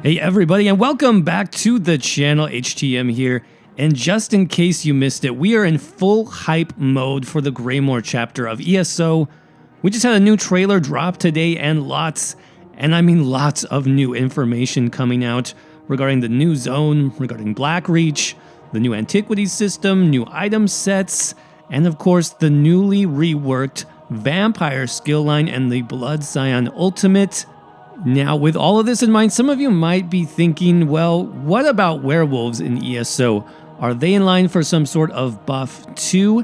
Hey everybody, and welcome back to the channel. HTM here, and just in case you missed it, we are in full hype mode for the Greymoor chapter of ESO. We just had a new trailer drop today, and lots of new information coming out regarding the new zone, regarding Blackreach, the new antiquities system, new item sets, and of course the newly reworked vampire skill line and the Blood Scion ultimate. Now, with all of this in mind, some of you might be thinking, well, what about werewolves in ESO? Are they in line for some sort of buff too?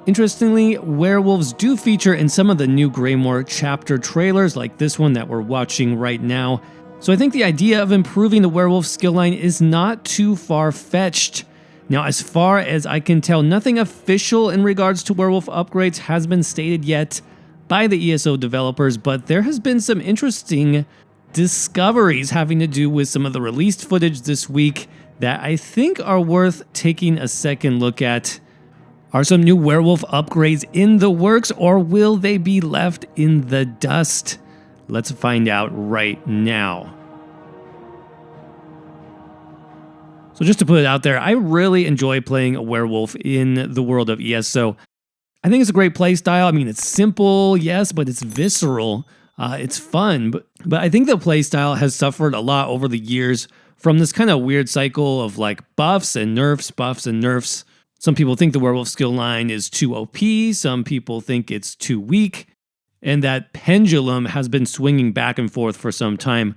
Interestingly, werewolves do feature in some of the new Greymoor chapter trailers, like this one that we're watching right now. So I think the idea of improving the werewolf skill line is not too far-fetched. Now, as far as I can tell, nothing official in regards to werewolf upgrades has been stated yet by the ESO developers, but there has been some interesting discoveries having to do with some of the released footage this week that I think are worth taking a second look at. Are some new werewolf upgrades in the works, or will they be left in the dust? Let's find out right now. So just to put it out there, I really enjoy playing a werewolf in the world of ESO. I think it's a great playstyle. I mean, it's simple, yes, but it's visceral. It's fun, but I think the playstyle has suffered a lot over the years from this kind of weird cycle of like buffs and nerfs. Some people think the werewolf skill line is too OP, some people think it's too weak, and that pendulum has been swinging back and forth for some time.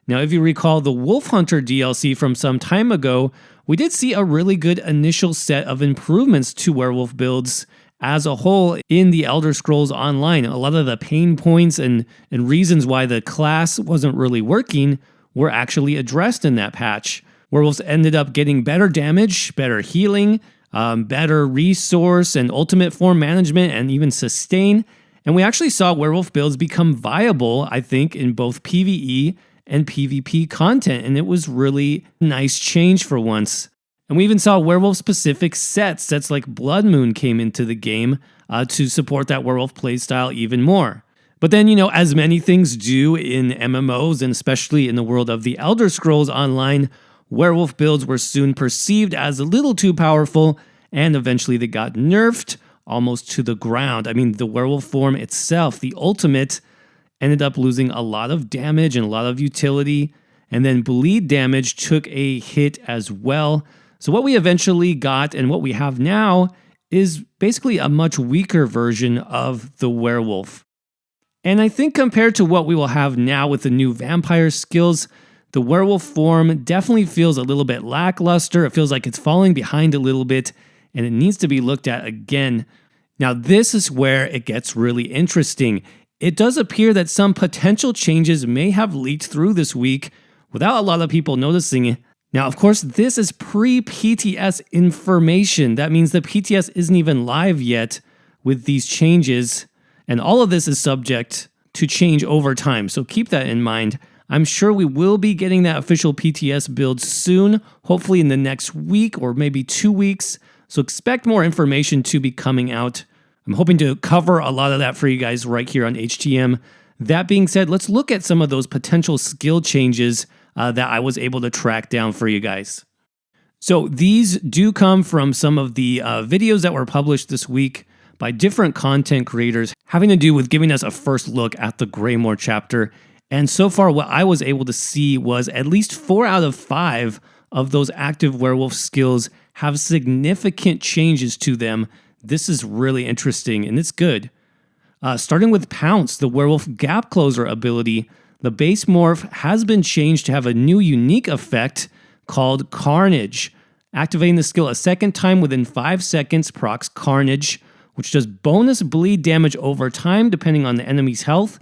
Now, if you recall the Wolf Hunter DLC from some time ago, we did see a really good initial set of improvements to werewolf builds as a whole in the Elder Scrolls Online. A lot of the pain points and reasons why the class wasn't really working were actually addressed in that patch. Werewolves ended up getting better damage, better healing, better resource and ultimate form management, and even sustain. And we actually saw werewolf builds become viable, I think, in both PvE and PvP content, and it was really a nice change for once. And we even saw werewolf-specific sets like Blood Moon came into the game to support that werewolf playstyle even more. But then, as many things do in MMOs, and especially in the world of the Elder Scrolls Online, werewolf builds were soon perceived as a little too powerful, and eventually they got nerfed almost to the ground. I mean, the werewolf form itself, the ultimate, ended up losing a lot of damage and a lot of utility, and then bleed damage took a hit as well. So what we eventually got and what we have now is basically a much weaker version of the werewolf. And I think compared to what we will have now with the new vampire skills, the werewolf form definitely feels a little bit lackluster. It feels like it's falling behind a little bit, and it needs to be looked at again. Now, this is where it gets really interesting. It does appear that some potential changes may have leaked through this week without a lot of people noticing. Now, of course, this is pre-PTS information. That means the PTS isn't even live yet with these changes, and all of this is subject to change over time, so keep that in mind. I'm sure we will be getting that official PTS build soon, hopefully in the next week or maybe 2 weeks, so expect more information to be coming out. I'm hoping to cover a lot of that for you guys right here on HTM. That being said, let's look at some of those potential skill changes that I was able to track down for you guys. So these do come from some of the videos that were published this week by different content creators having to do with giving us a first look at the Greymoor chapter. And so far what I was able to see was at least 4 out of 5 of those active werewolf skills have significant changes to them. This is really interesting, and it's good. Starting with Pounce, the werewolf gap closer ability, the base morph has been changed to have a new unique effect called Carnage. Activating the skill a second time within 5 seconds procs Carnage, which does bonus bleed damage over time depending on the enemy's health,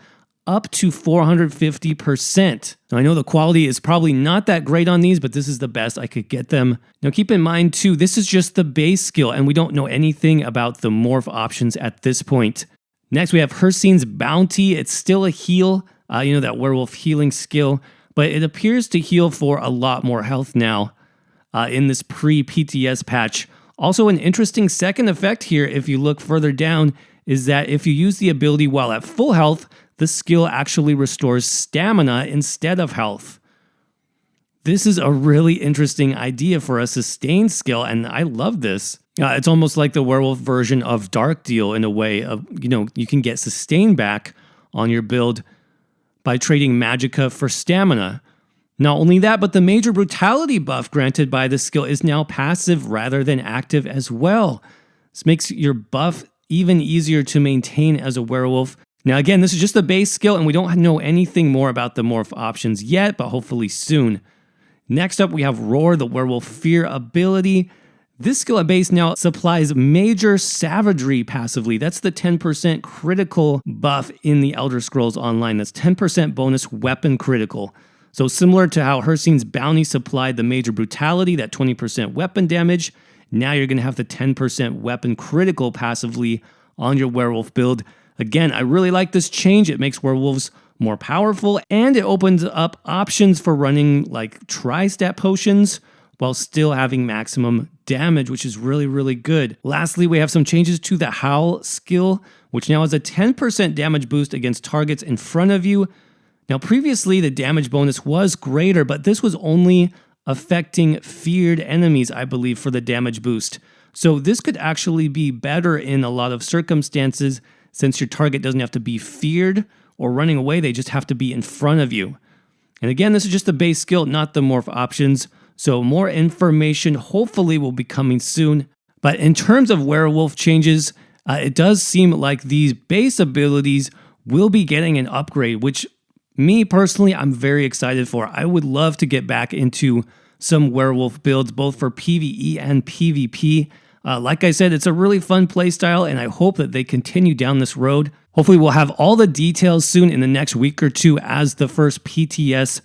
up to 450%. Now, I know the quality is probably not that great on these, but this is the best I could get them. Now keep in mind too, this is just the base skill, and we don't know anything about the morph options at this point. Next, we have Hircine's Bounty. It's still a heal, that werewolf healing skill, but it appears to heal for a lot more health now in this pre-PTS patch. Also, an interesting second effect here, if you look further down, is that if you use the ability while at full health, the skill actually restores stamina instead of health. This is a really interesting idea for a sustain skill, and I love this. It's almost like the werewolf version of Dark Deal in a way of, you can get sustain back on your build by trading magicka for stamina. Not only that, but the major brutality buff granted by this skill is now passive rather than active as well. This makes your buff even easier to maintain as a werewolf. Now again, this is just the base skill and we don't know anything more about the morph options yet, but hopefully soon. Next up we have Roar, the werewolf fear ability. This skill at base now supplies major savagery passively. That's the 10% critical buff in the Elder Scrolls Online. That's 10% bonus weapon critical. So similar to how Hircine's bounty supplied the major brutality, that 20% weapon damage, now you're going to have the 10% weapon critical passively on your werewolf build. Again, I really like this change. It makes werewolves more powerful and it opens up options for running like tri-stat potions while still having maximum damage, which is really, really good. Lastly, we have some changes to the Howl skill, which now has a 10% damage boost against targets in front of you. Now, previously, the damage bonus was greater, but this was only affecting feared enemies, I believe, for the damage boost. So this could actually be better in a lot of circumstances since your target doesn't have to be feared or running away, they just have to be in front of you. And again, this is just the base skill, not the morph options. So more information hopefully will be coming soon. But in terms of werewolf changes, it does seem like these base abilities will be getting an upgrade, which me personally, I'm very excited for. I would love to get back into some werewolf builds, both for PvE and PvP. Like I said, it's a really fun playstyle, and I hope that they continue down this road. Hopefully we'll have all the details soon in the next week or two as the first PTS,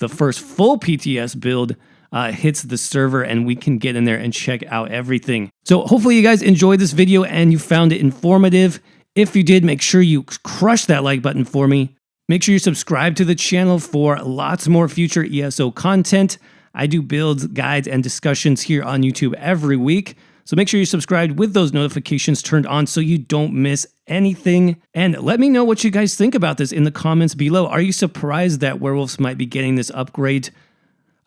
the first full PTS build hits the server and we can get in there and check out everything. So hopefully you guys enjoyed this video and you found it informative. If you did, make sure you crush that like button for me. Make sure you subscribe to the channel for lots more future ESO content. I do builds, guides, and discussions here on YouTube every week. So make sure you subscribe with those notifications turned on so you don't miss anything. And let me know what you guys think about this in the comments below. Are you surprised that werewolves might be getting this upgrade?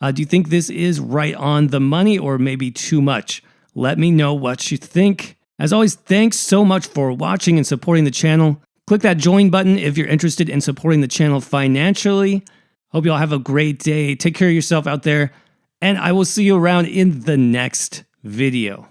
Do you think this is right on the money or maybe too much? Let me know what you think. As always, thanks so much for watching and supporting the channel. Click that join button if you're interested in supporting the channel financially. Hope you all have a great day. Take care of yourself out there, and I will see you around in the next video.